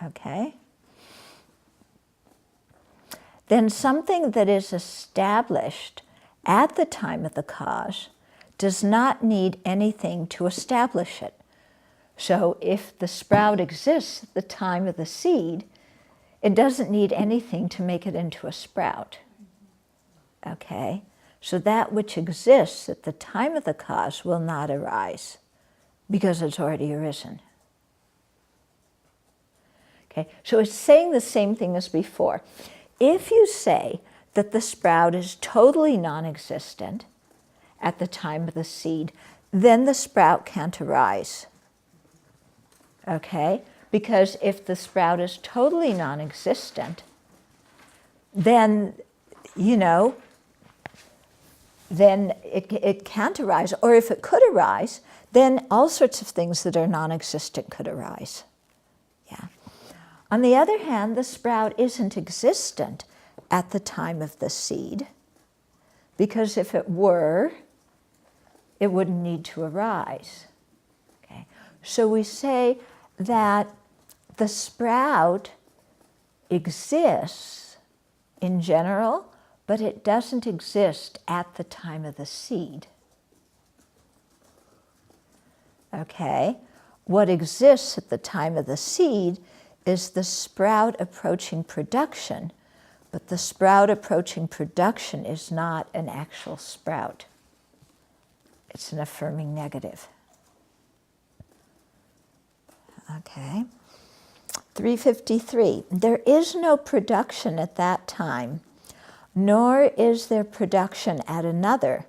Okay? Then something that is established at the time of the cause does not need anything to establish it. So if the sprout exists at the time of the seed, it doesn't need anything to make it into a sprout. Okay? So that which exists at the time of the cause will not arise because it's already arisen. Okay? So it's saying the same thing as before. If you say that the sprout is totally non-existent at the time of the seed, then the sprout can't arise. Okay? Because if the sprout is totally non-existent, then, then it can't arise. Or if it could arise, then all sorts of things that are non-existent could arise. Yeah. On the other hand, the sprout isn't existent at the time of the seed, because if it were, it wouldn't need to arise. Okay? So we say that the sprout exists in general, but it doesn't exist at the time of the seed. Okay? What exists at the time of the seed is the sprout approaching production, but the sprout approaching production is not an actual sprout. It's an affirming negative. Okay. 353. There is no production at that time, nor is there production at another.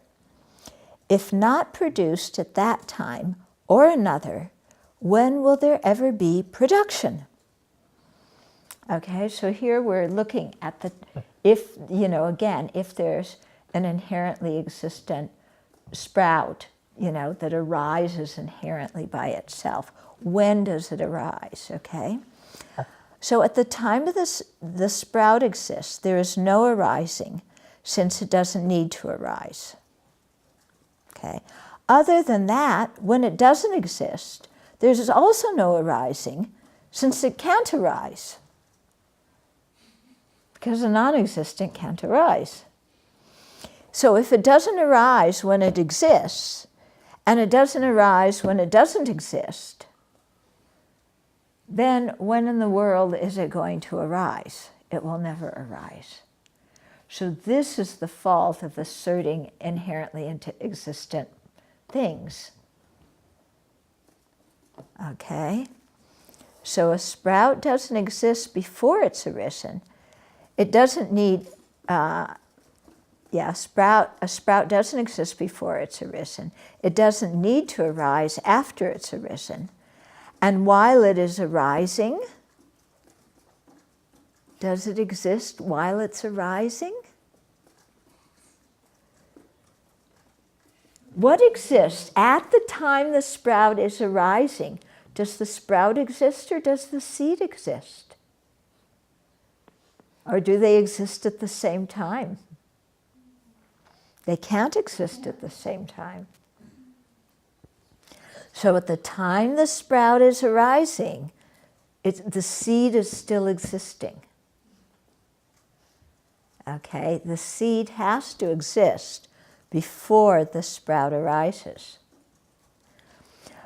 If not produced at that time or another, when will there ever be production? Okay, so here we're looking at the, if, again, if there's an inherently existent sprout, that arises inherently by itself, when does it arise, okay? So at the time of the sprout exists, there is no arising, since it doesn't need to arise, okay? Other than that, when it doesn't exist, there's also no arising, since it can't arise. Because a non-existent can't arise. So if it doesn't arise when it exists, and it doesn't arise when it doesn't exist, then when in the world is it going to arise? It will never arise. So this is the fault of asserting inherently into existent things. Okay? So a sprout doesn't exist before it's arisen. It doesn't need Yeah, a sprout doesn't exist before it's arisen. It doesn't need to arise after it's arisen. And while it is arising, does it exist while it's arising? What exists at the time the sprout is arising? Does the sprout exist or does the seed exist? Or do they exist at the same time? They can't exist at the same time. So at the time the sprout is arising, the seed is still existing. Okay, the seed has to exist before the sprout arises.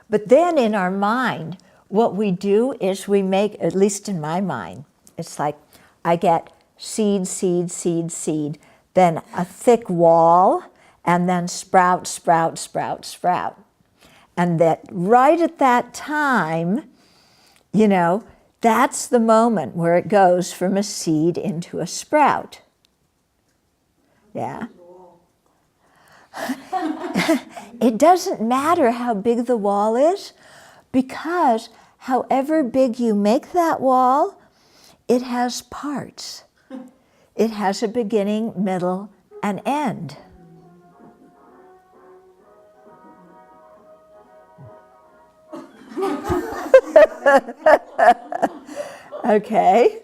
But then in our mind, what we do is we make, at least in my mind, it's like I get seed, seed, seed, seed, then a thick wall, and then sprout, sprout, sprout, sprout. And that right at that time, you know, that's the moment where it goes from a seed into a sprout. Yeah. It doesn't matter how big the wall is, because however big you make that wall, it has parts. It has a beginning, middle, and end. Okay.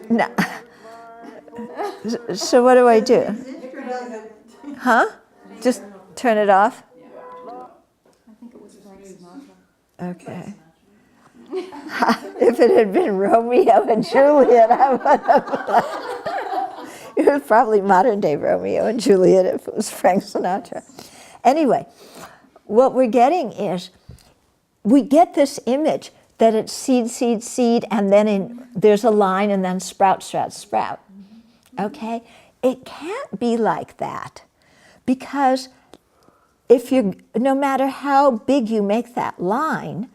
No. So what do I do? Huh? Just turn it off? Okay. If it had been Romeo and Juliet, I would have. It was probably modern day Romeo and Juliet if it was Frank Sinatra. Anyway, what we're getting is, we get this image that it's seed, seed, seed, and then there's a line, and then sprout, sprout, sprout. Okay? It can't be like that, because no matter how big you make that line,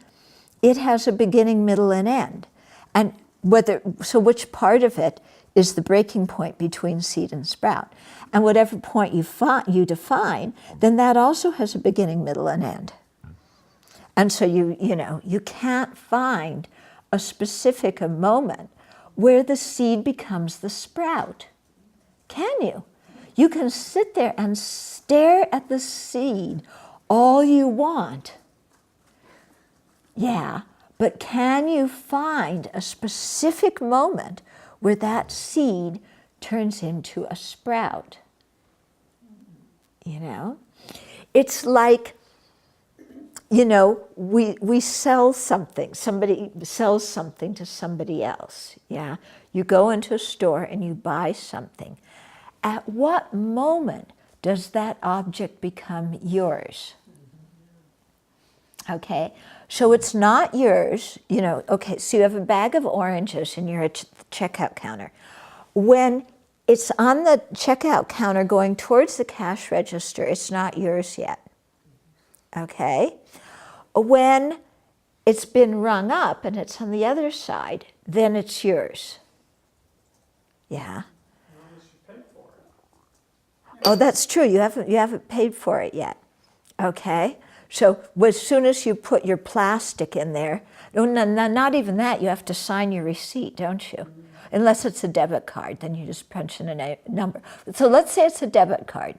it has a beginning, middle, and end. And so which part of it is the breaking point between seed and sprout? And whatever point you define, then that also has a beginning, middle, and end. And so you can't find a specific moment where the seed becomes the sprout. Can you? You can sit there and stare at the seed all you want. Yeah, but can you find a specific moment where that seed turns into a sprout? You know? It's like, you know, we sell something. Somebody sells something to somebody else, yeah? You go into a store and you buy something. At what moment does that object become yours? Okay, so it's not yours, you know, okay, so you have a bag of oranges and you're at the checkout counter. When it's on the checkout counter going towards the cash register, it's not yours yet. Okay? When it's been rung up and it's on the other side, then it's yours. Yeah? Oh, that's true. You haven't paid for it yet. Okay? So as soon as you put your plastic in there, no, not even that, you have to sign your receipt, don't you? Unless it's a debit card, then you just punch in a number. So let's say it's a debit card.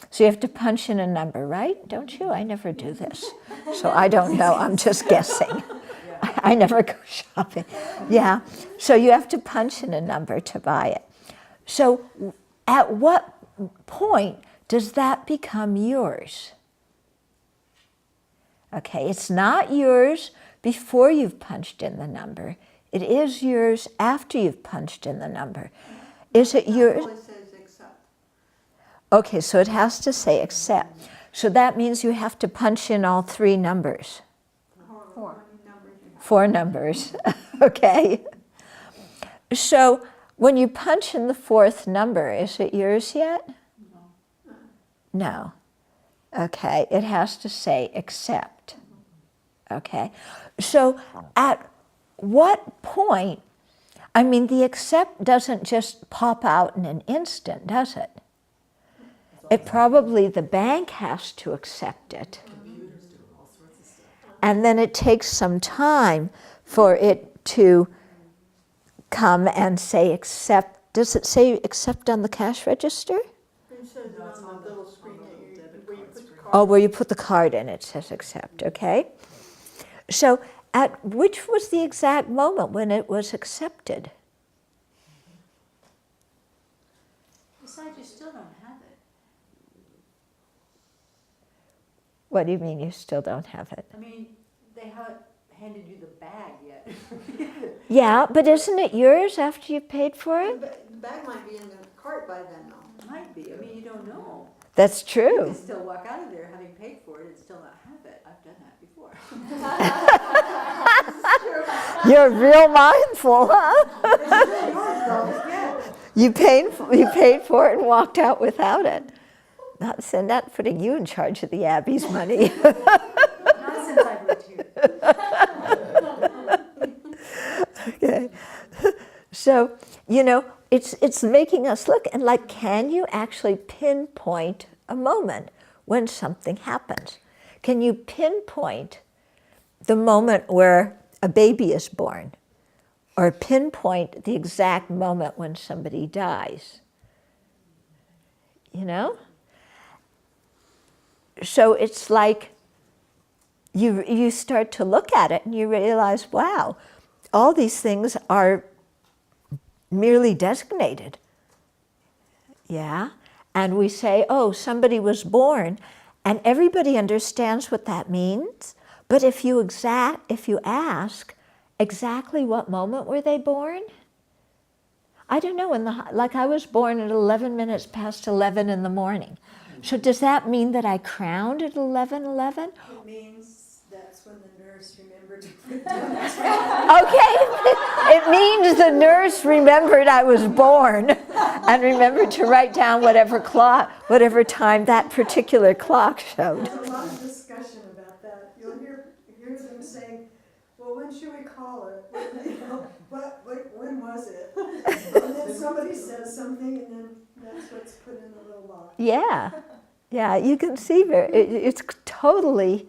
So you have to punch in a number, right? Don't you? I never do this. So I don't know. I'm just guessing. I never go shopping. Yeah. So you have to punch in a number to buy it. So at what point does that become yours? Okay, it's not yours before you've punched in the number. It is yours after you've punched in the number. Is it yours? It says accept. Okay, so it has to say accept. So that means you have to punch in all three numbers. Four numbers. Okay. So when you punch in the fourth number, is it yours yet? No. Okay, it has to say accept. Okay, so at what point, I mean, the accept doesn't just pop out in an instant, does it? It probably, the bank has to accept it. And then it takes some time for it to come and say accept. Does it say accept on the cash register? It says it on the little screen where you put your card. Oh, where you put the card in, it says accept, okay? So at which was the exact moment when it was accepted? Besides, you still don't have it. What do you mean you still don't have it? I mean, they haven't handed you the bag yet. Yeah, but isn't it yours after you paid for it? The bag might be in the cart by then, though. It might be, I mean, you don't know. That's You true. can still walk out of there having paid for it and still not have it. I've done that before. You're real mindful, huh? Yeah. You paid for it and walked out without it. Not putting you in charge of the Abbey's money. Not since I've lived here. Okay. So, you know, it's making us look and like, can you actually pinpoint a moment when something happens? Can you pinpoint the moment where a baby is born, or pinpoint the exact moment when somebody dies? You know? So it's like you start to look at it and you realize, wow, all these things are merely designated. Yeah? And we say, oh, somebody was born, and everybody understands what that means. But if you ask exactly what moment were they born, I don't know. Like I was born at 11 minutes past 11 in the morning. So does that mean that I crowned at 11:11? It means that's when the nurse remembered to Okay, it means the nurse remembered I was born and remembered to write down whatever time that particular clock showed. There's a lot of discussion about that. You'll hear them saying, well, when should we call it? When was it? And then somebody says something, and then that's what's put in the little box. Yeah, you can see it's totally,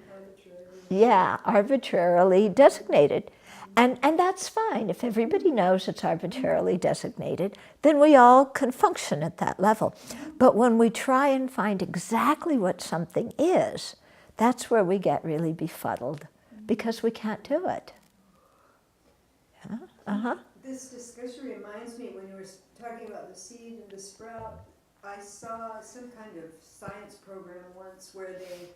arbitrarily designated. And that's fine. If everybody knows it's arbitrarily designated, then we all can function at that level. But when we try and find exactly what something is, that's where we get really befuddled, because we can't do it. Yeah? Uh-huh. This discussion reminds me, when you were talking about the seed and the sprout, I saw some kind of science program once where they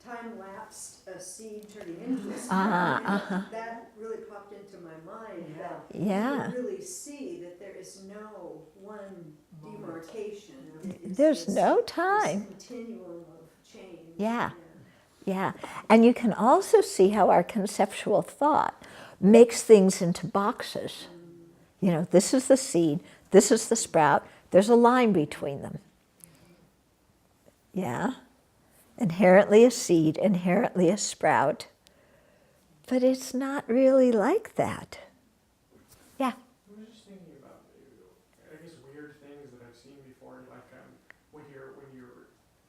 time-lapsed a seed turning into a sprout. And that really popped into my mind, that you really see that there is no one demarcation. It's There's just no this time. continuum of change. Yeah, and you can also see how our conceptual thought makes things into boxes. You know, this is the seed, this is the sprout, there's a line between them. Yeah, inherently a seed, inherently a sprout, but it's not really like that. Yeah. I was just thinking about, I guess, weird things that I've seen before, like when you're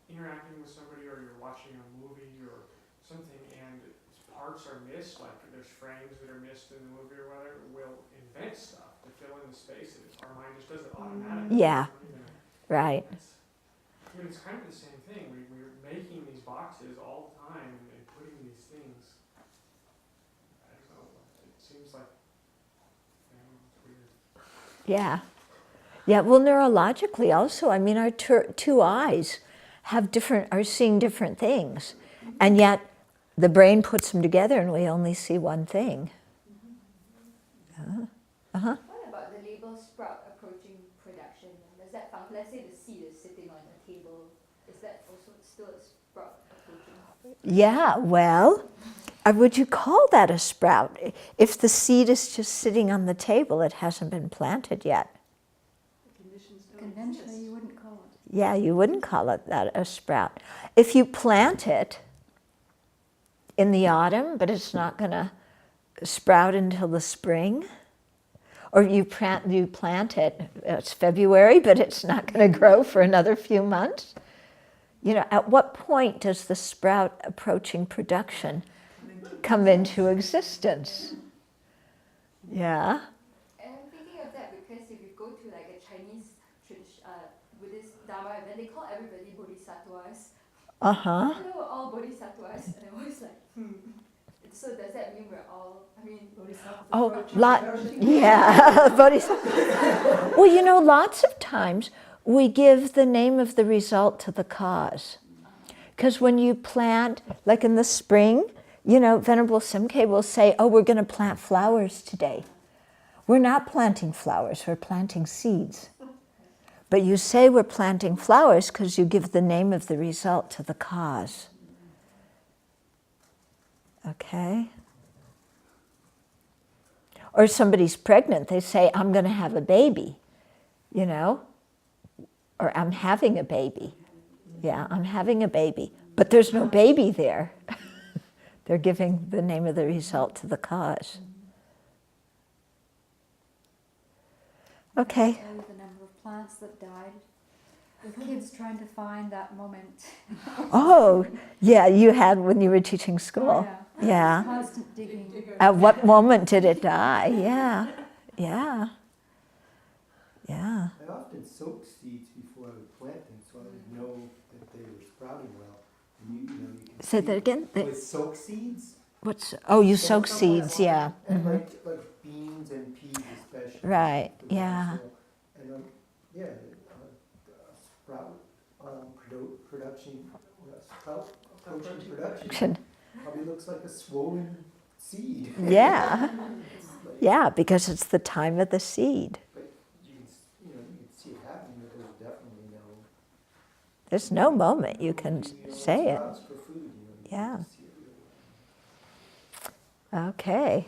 interacting with somebody or you're watching a movie or something and parts are missed, like there's frames that are missed in the movie or whatever, we'll invent stuff to fill in the spaces. Our mind just does it automatically. Yeah, right. I mean, it's kind of the same thing. We're making these boxes all the time and putting these things. I don't know. It seems like, it's weird. Yeah, well, neurologically also, I mean, our two eyes are seeing different things, and yet the brain puts them together and we only see one thing. What about the label sprout approaching production? Does that function? Let's say the seed is sitting on a table. Is that also still a sprout approaching? Yeah, well, would you call that a sprout? If the seed is just sitting on the table, it hasn't been planted yet. Conventionally, you wouldn't call it. Yeah, you wouldn't call it that a sprout. If you plant it in the autumn, but it's not going to sprout until the spring, Or you plant it, it's February, but it's not going to grow for another few months. You know, at what point does the sprout approaching production come into existence? Yeah. And I'm thinking of that because if you go to like a Chinese Buddhist Dharma event, they call everybody bodhisattvas. Uh-huh. Hello, all bodhisattvas. And I was like, So does that mean we're all, bodhisattvas? Oh, yeah. Well, you know, lots of times we give the name of the result to the cause. Because when you plant, like in the spring, you know, Venerable Simke will say, oh, we're going to plant flowers today. We're not planting flowers, we're planting seeds. But you say we're planting flowers because you give the name of the result to the cause. Okay? Or somebody's pregnant, they say, I'm going to have a baby, you know? Or I'm having a baby. Yeah, I'm having a baby. But there's no baby there. They're giving the name of the result to the cause. Okay. The number of plants that died, with kids trying to find that moment. Oh, yeah, you had when you were teaching school. Oh, yeah. Constant digging. At what moment did it die? Yeah, yeah, yeah. I often soak seeds before I would plant them, so I would know that they were sprouting well. And you know, you can Say that again? With soak seeds. Oh, you soak seeds, yeah. And like beans and peas especially. Right, yeah. And yeah, sprout production probably looks like a swollen seed. Yeah, yeah, because it's the time of the seed. But you can see it happening, but there's definitely no. There's no moment you can say it. For food, Yeah. Okay.